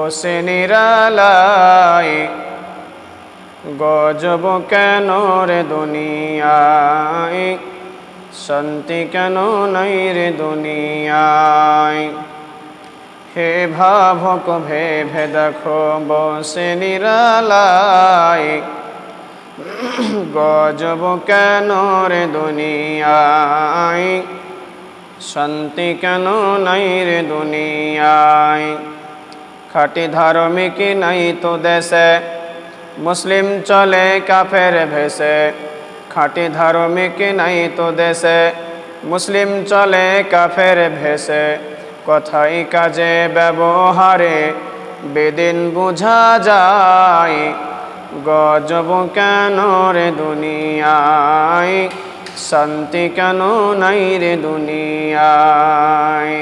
বসে নিরালায়, গজব কেন রে দুনিয়ায়, শান্তি কেন নাই রে দুনিয়ায়। হে ভাবক ভেবে দেখো বসে নিরালায়, গজব কেন রে দুনিয়ায়, শান্তি কেন নাই রে দুনিয়ায়। খাঁটি ধার্মিক নাই তো দেশে, মুসলিম চলে কাফের ভেসে। খাঁটি ধার্মিক নাই তো দেশে, মুসলিম চলে কাফের ভেসে। কথাই কাজে ব্যবহারে বেদিন বুঝা যায়, গজব কেন রে দুনিয়ায়, শান্তি কেন নাই রে দুনিয়ায়।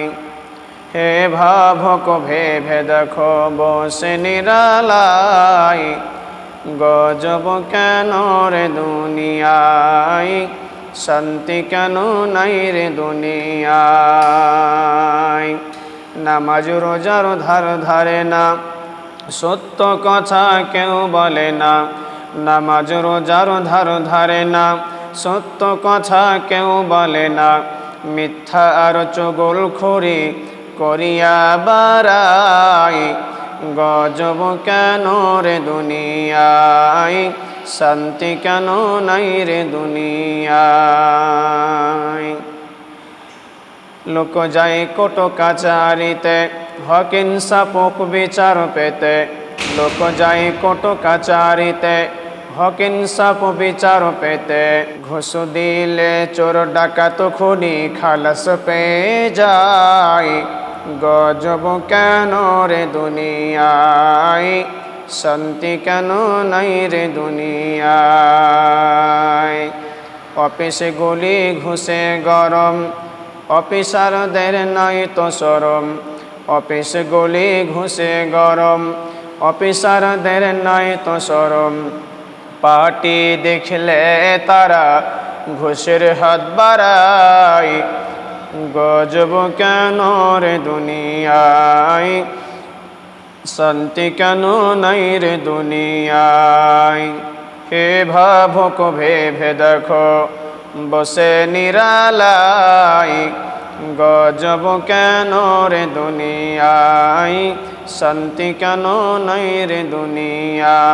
হে ভাবক ভেবে দেখো বসে নিরালায়, গজব কেন রে দুনিয়ায়, শান্তি কেন নাই রে দুনিয়ায়। নামাজ রোজার ধার ধারে না, সত্য কথা কেউ বলে না। নামাজ রোজার ধার ধারে না, সত্য কথা কেউ বলে না। মিথ্যা আর চুগলখড়ি করিয়া বাড়ায়, গজব কেন রে দুনিয়ায়, শান্তি কেন নাই রে দুনিয়ায়। লোক যায় কোর্ট কাচারিতে, হক ইনসাফ বিচার পেতে। লোক যায় কোর্ট কাচারিতে, হক ইনসাফ বিচার পেতে। ঘুষ দিলে চোর ডাকাত খুনি খালাস পেয়ে যায়, গজব কেন রে দুনিয়ায়, শান্তি কেন নাই রে দুনিয়ায়। অফিসে গুলি ঘুষে গরম, অফিসারদের নাই তো শরম। অফিসে গুলি ঘুষে গরম, অফিসারদের নাই তো শরম। পার্টি দেখলে তারা ঘুষের হাত বাড়ায়, গজব কেন রে দুনিয়ায়, শান্তি কেন নাই রে দুনিয়ায়। হে ভাবক ভেবে দেখো বসে নিরালায়, গজব কেন রে দুনিয়ায়, শান্তি কেন নাই রে দুনিয়ায়।